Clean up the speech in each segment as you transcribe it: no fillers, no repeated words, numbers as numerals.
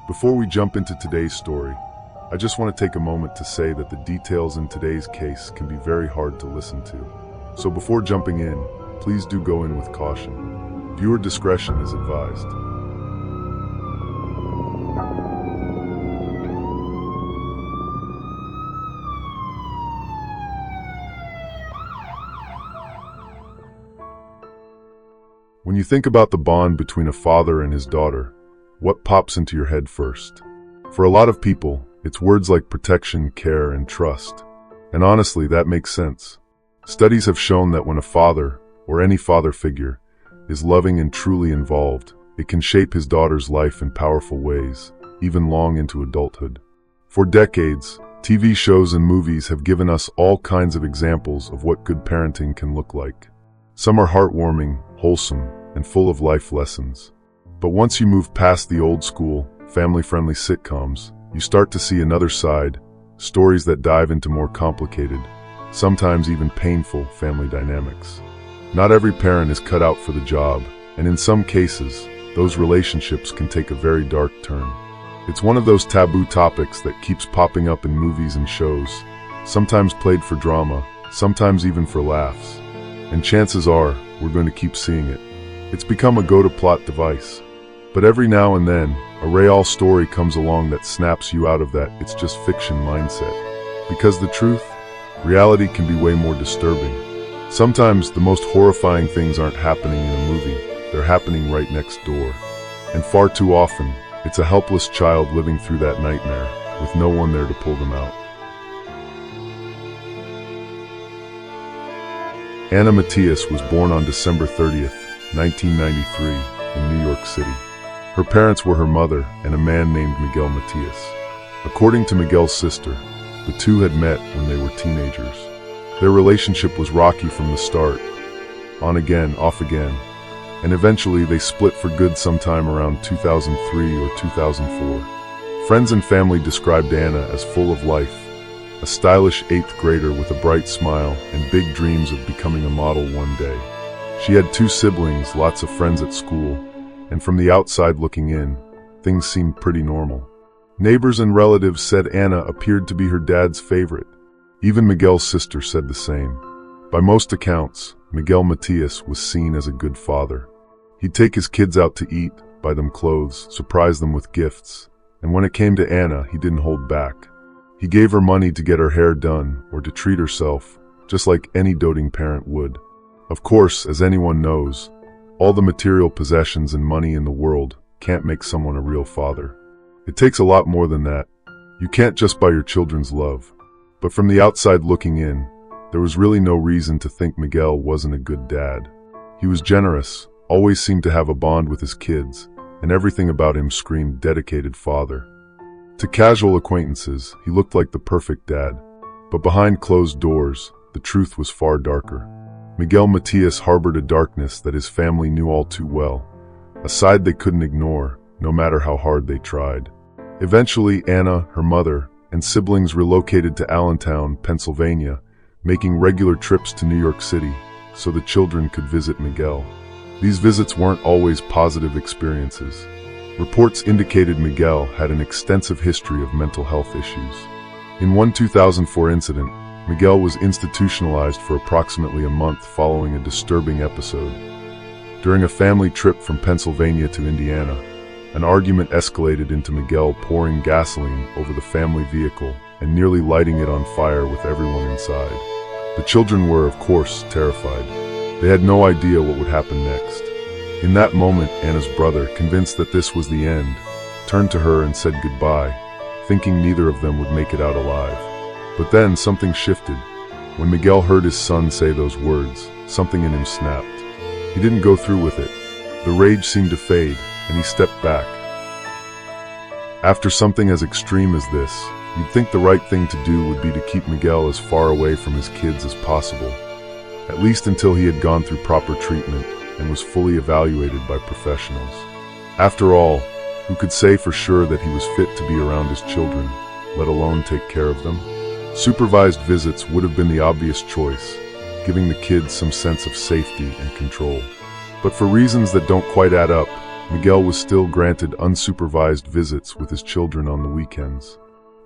Before we jump into today's story, I just want to take a moment to say that the details in today's case can be very hard to listen to. So before jumping in, please do go in with caution. Viewer discretion is advised. When you think about the bond between a father and his daughter, what pops into your head first? For a lot of people, it's words like protection, care, and trust. And honestly, that makes sense. Studies have shown that when a father, or any father figure, is loving and truly involved, it can shape his daughter's life in powerful ways, even long into adulthood. For decades, TV shows and movies have given us all kinds of examples of what good parenting can look like. Some are heartwarming, wholesome, and full of life lessons. But once you move past the old school, family-friendly sitcoms, you start to see another side, stories that dive into more complicated, sometimes even painful family dynamics. Not every parent is cut out for the job, and in some cases, those relationships can take a very dark turn. It's one of those taboo topics that keeps popping up in movies and shows, sometimes played for drama, sometimes even for laughs. And chances are, we're going to keep seeing it. It's become a go-to-plot device. But every now and then, a real story comes along that snaps you out of that "it's just fiction" mindset. Because the truth, reality can be way more disturbing. Sometimes the most horrifying things aren't happening in a movie, they're happening right next door. And far too often, it's a helpless child living through that nightmare, with no one there to pull them out. Ana Matias was born on December 30th, 1993, in New York City. Her parents were her mother and a man named Miguel Matias. According to Miguel's sister, the two had met when they were teenagers. Their relationship was rocky from the start, on again, off again, and eventually they split for good sometime around 2003 or 2004. Friends and family described Ana as full of life, a stylish 8th grader with a bright smile and big dreams of becoming a model one day. She had 2 siblings, lots of friends at school, and from the outside looking in, things seemed pretty normal. Neighbors and relatives said Ana appeared to be her dad's favorite. Even Miguel's sister said the same. By most accounts, Miguel Matias was seen as a good father. He'd take his kids out to eat, buy them clothes, surprise them with gifts, and when it came to Ana, he didn't hold back. He gave her money to get her hair done or to treat herself, just like any doting parent would. Of course, as anyone knows, all the material possessions and money in the world can't make someone a real father. It takes a lot more than that. You can't just buy your children's love. But from the outside looking in, there was really no reason to think Miguel wasn't a good dad. He was generous, always seemed to have a bond with his kids, and everything about him screamed dedicated father. To casual acquaintances, he looked like the perfect dad. But behind closed doors, the truth was far darker. Miguel Matias harbored a darkness that his family knew all too well, a side they couldn't ignore, no matter how hard they tried. Eventually, Ana, her mother, and siblings relocated to Allentown, Pennsylvania, making regular trips to New York City so the children could visit Miguel. These visits weren't always positive experiences. Reports indicated Miguel had an extensive history of mental health issues. In one 2004 incident, Miguel was institutionalized for approximately a month following a disturbing episode. During a family trip from Pennsylvania to Indiana, an argument escalated into Miguel pouring gasoline over the family vehicle and nearly lighting it on fire with everyone inside. The children were, of course, terrified. They had no idea what would happen next. In that moment, Ana's brother, convinced that this was the end, turned to her and said goodbye, thinking neither of them would make it out alive. But then something shifted. When Miguel heard his son say those words, something in him snapped. He didn't go through with it. The rage seemed to fade, and he stepped back. After something as extreme as this, you'd think the right thing to do would be to keep Miguel as far away from his kids as possible, at least until he had gone through proper treatment and was fully evaluated by professionals. After all, who could say for sure that he was fit to be around his children, let alone take care of them? Supervised visits would have been the obvious choice, giving the kids some sense of safety and control. But for reasons that don't quite add up, Miguel was still granted unsupervised visits with his children on the weekends.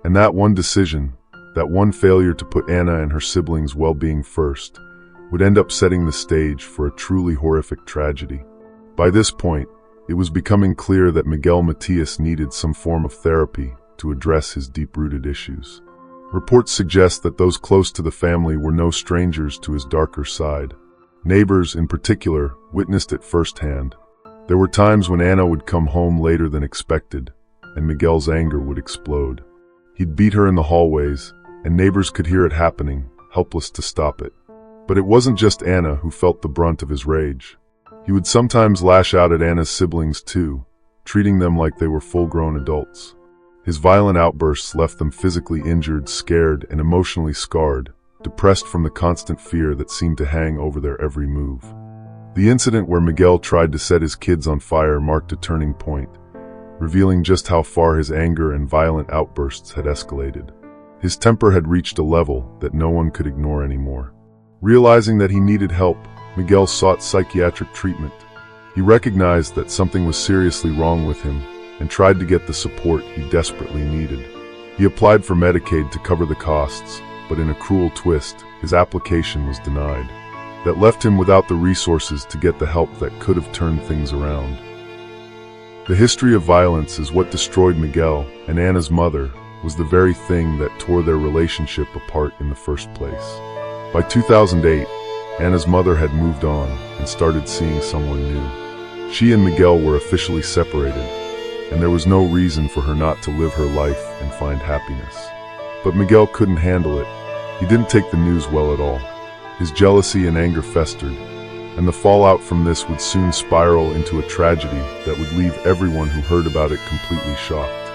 And that one decision, that one failure to put Ana and her siblings' well-being first, would end up setting the stage for a truly horrific tragedy. By this point, it was becoming clear that Miguel Matias needed some form of therapy to address his deep-rooted issues. Reports suggest that those close to the family were no strangers to his darker side. Neighbors, in particular, witnessed it firsthand. There were times when Ana would come home later than expected, and Miguel's anger would explode. He'd beat her in the hallways, and neighbors could hear it happening, helpless to stop it. But it wasn't just Ana who felt the brunt of his rage. He would sometimes lash out at Ana's siblings too, treating them like they were full-grown adults. His violent outbursts left them physically injured, scared, and emotionally scarred, depressed from the constant fear that seemed to hang over their every move. The incident where Miguel tried to set his kids on fire marked a turning point, revealing just how far his anger and violent outbursts had escalated. His temper had reached a level that no one could ignore anymore. Realizing that he needed help, Miguel sought psychiatric treatment. He recognized that something was seriously wrong with him and tried to get the support he desperately needed. He applied for Medicaid to cover the costs, but in a cruel twist, his application was denied. That left him without the resources to get the help that could have turned things around. The history of violence is what destroyed Miguel, and Ana's mother was the very thing that tore their relationship apart in the first place. By 2008, Ana's mother had moved on and started seeing someone new. She and Miguel were officially separated, and there was no reason for her not to live her life and find happiness. But Miguel couldn't handle it. He didn't take the news well at all. His jealousy and anger festered, and the fallout from this would soon spiral into a tragedy that would leave everyone who heard about it completely shocked.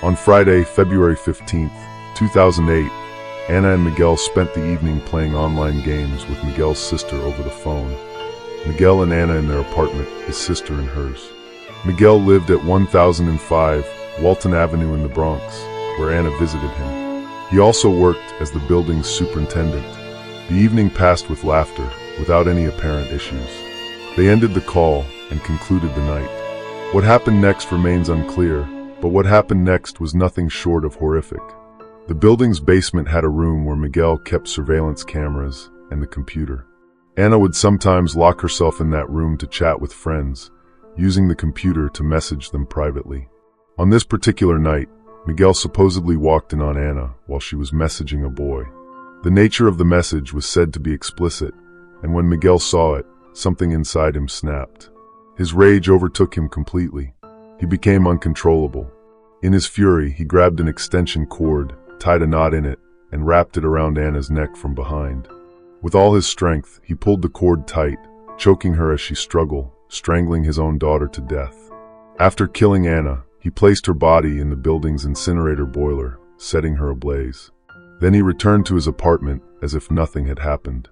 On Friday, February 15th, 2008, Ana and Miguel spent the evening playing online games with Miguel's sister over the phone. Miguel and Ana in their apartment, his sister in hers. Miguel lived at 1005 Walton Avenue in the Bronx, where Ana visited him. He also worked as the building's superintendent. The evening passed with laughter, without any apparent issues. They ended the call and concluded the night. What happened next remains unclear, but what happened next was nothing short of horrific. The building's basement had a room where Miguel kept surveillance cameras and the computer. Ana would sometimes lock herself in that room to chat with friends, using the computer to message them privately. On this particular night, Miguel supposedly walked in on Ana while she was messaging a boy. The nature of the message was said to be explicit, and when Miguel saw it, something inside him snapped. His rage overtook him completely. He became uncontrollable. In his fury, he grabbed an extension cord, tied a knot in it, and wrapped it around Ana's neck from behind. With all his strength, he pulled the cord tight, choking her as she struggled, strangling his own daughter to death. After killing Ana, he placed her body in the building's incinerator boiler, setting her ablaze. Then he returned to his apartment as if nothing had happened.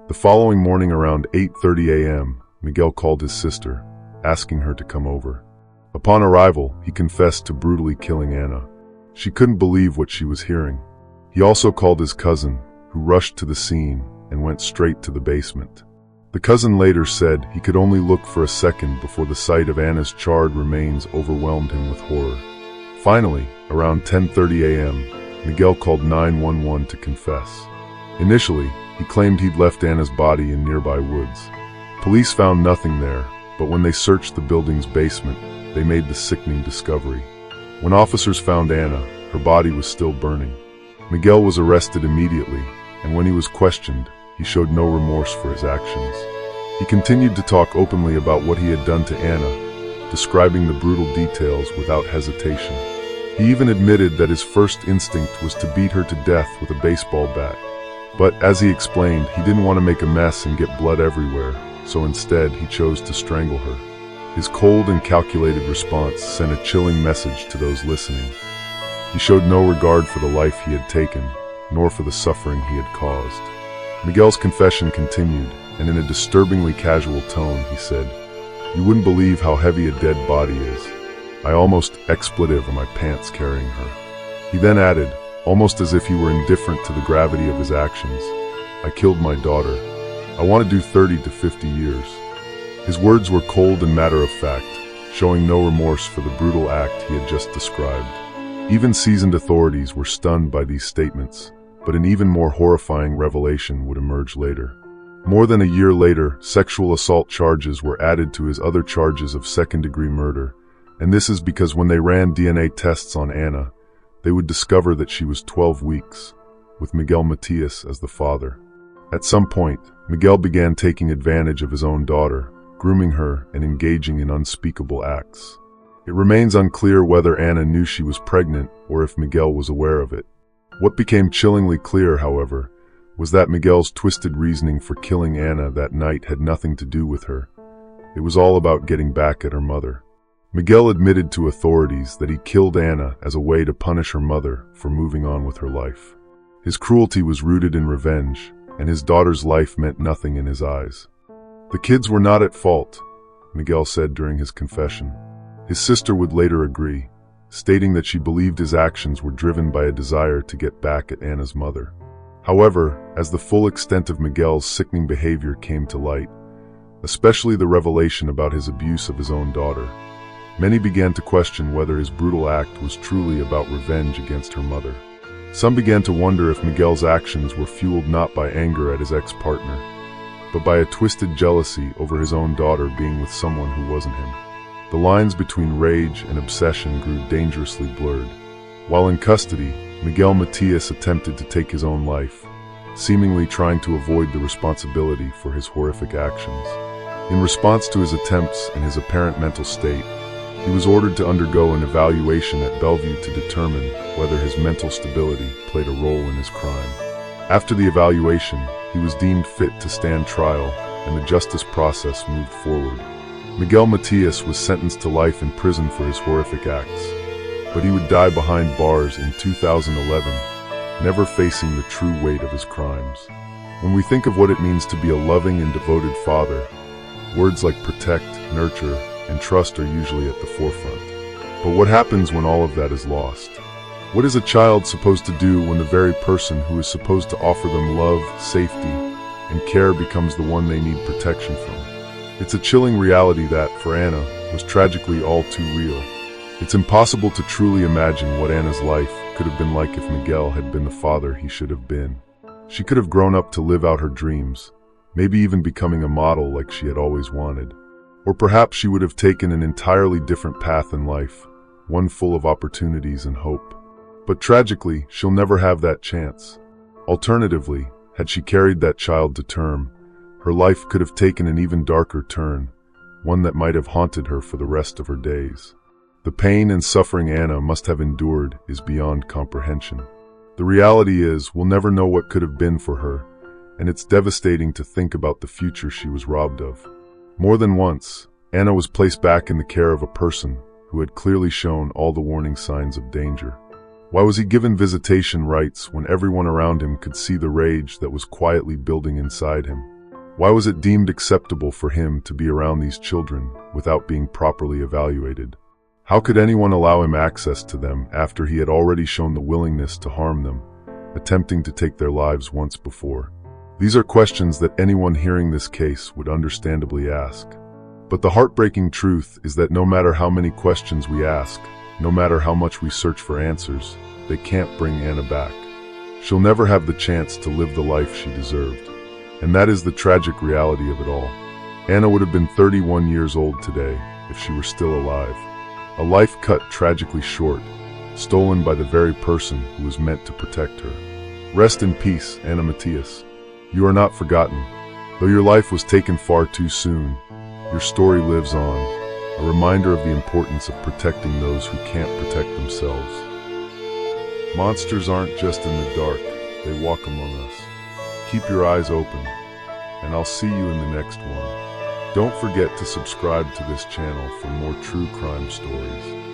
The following morning around 8:30 a.m., Miguel called his sister, asking her to come over. Upon arrival, he confessed to brutally killing Ana. She couldn't believe what she was hearing. He also called his cousin, who rushed to the scene and went straight to the basement. The cousin later said he could only look for a second before the sight of Ana's charred remains overwhelmed him with horror. Finally, around 10:30 a.m., Miguel called 911 to confess. Initially, he claimed he'd left Ana's body in nearby woods. Police found nothing there, but when they searched the building's basement, they made the sickening discovery. When officers found Ana, her body was still burning. Miguel was arrested immediately, and when he was questioned, he showed no remorse for his actions. He continued to talk openly about what he had done to Ana, describing the brutal details without hesitation. He even admitted that his first instinct was to beat her to death with a baseball bat. But, as he explained, he didn't want to make a mess and get blood everywhere, so instead he chose to strangle her. His cold and calculated response sent a chilling message to those listening. He showed no regard for the life he had taken, nor for the suffering he had caused. Miguel's confession continued, and in a disturbingly casual tone he said, "You wouldn't believe how heavy a dead body is. I almost expletive on my pants carrying her." He then added, almost as if he were indifferent to the gravity of his actions, "I killed my daughter. I want to do 30 to 50 years. His words were cold and matter-of-fact, showing no remorse for the brutal act he had just described. Even seasoned authorities were stunned by these statements, but an even more horrifying revelation would emerge later. More than a year later, sexual assault charges were added to his other charges of second-degree murder, and this is because when they ran DNA tests on Ana, they would discover that she was 12 weeks, with Miguel Matias as the father. At some point, Miguel began taking advantage of his own daughter, grooming her and engaging in unspeakable acts. It remains unclear whether Ana knew she was pregnant or if Miguel was aware of it. What became chillingly clear, however, was that Miguel's twisted reasoning for killing Ana that night had nothing to do with her. It was all about getting back at her mother. Miguel admitted to authorities that he killed Ana as a way to punish her mother for moving on with her life. His cruelty was rooted in revenge, and his daughter's life meant nothing in his eyes. The kids were not at fault, Miguel said during his confession. His sister would later agree, stating that she believed his actions were driven by a desire to get back at Ana's mother. However, as the full extent of Miguel's sickening behavior came to light, especially the revelation about his abuse of his own daughter, many began to question whether his brutal act was truly about revenge against her mother. Some began to wonder if Miguel's actions were fueled not by anger at his ex-partner, but by a twisted jealousy over his own daughter being with someone who wasn't him. The lines between rage and obsession grew dangerously blurred. While in custody, Miguel Matias attempted to take his own life, seemingly trying to avoid the responsibility for his horrific actions. In response to his attempts and his apparent mental state, he was ordered to undergo an evaluation at Bellevue to determine whether his mental stability played a role in his crime. After the evaluation, he was deemed fit to stand trial, and the justice process moved forward. Miguel Matias was sentenced to life in prison for his horrific acts, but he would die behind bars in 2011, never facing the true weight of his crimes. When we think of what it means to be a loving and devoted father, words like protect, nurture, and trust are usually at the forefront. But what happens when all of that is lost? What is a child supposed to do when the very person who is supposed to offer them love, safety, and care becomes the one they need protection from? It's a chilling reality that, for Ana, was tragically all too real. It's impossible to truly imagine what Ana's life could have been like if Miguel had been the father he should have been. She could have grown up to live out her dreams, maybe even becoming a model like she had always wanted. Or perhaps she would have taken an entirely different path in life, one full of opportunities and hope. But tragically, she'll never have that chance. Alternatively, had she carried that child to term, her life could have taken an even darker turn, one that might have haunted her for the rest of her days. The pain and suffering Ana must have endured is beyond comprehension. The reality is, we'll never know what could have been for her, and it's devastating to think about the future she was robbed of. More than once, Ana was placed back in the care of a person who had clearly shown all the warning signs of danger. Why was he given visitation rights when everyone around him could see the rage that was quietly building inside him? Why was it deemed acceptable for him to be around these children without being properly evaluated? How could anyone allow him access to them after he had already shown the willingness to harm them, attempting to take their lives once before? These are questions that anyone hearing this case would understandably ask. But the heartbreaking truth is that no matter how many questions we ask, no matter how much we search for answers, they can't bring Ana back. She'll never have the chance to live the life she deserved. And that is the tragic reality of it all. Ana would have been 31 years old today if she were still alive. A life cut tragically short, stolen by the very person who was meant to protect her. Rest in peace, Ana Matias. You are not forgotten. Though your life was taken far too soon, your story lives on, a reminder of the importance of protecting those who can't protect themselves. Monsters aren't just in the dark, they walk among us. Keep your eyes open, and I'll see you in the next one. Don't forget to subscribe to this channel for more true crime stories.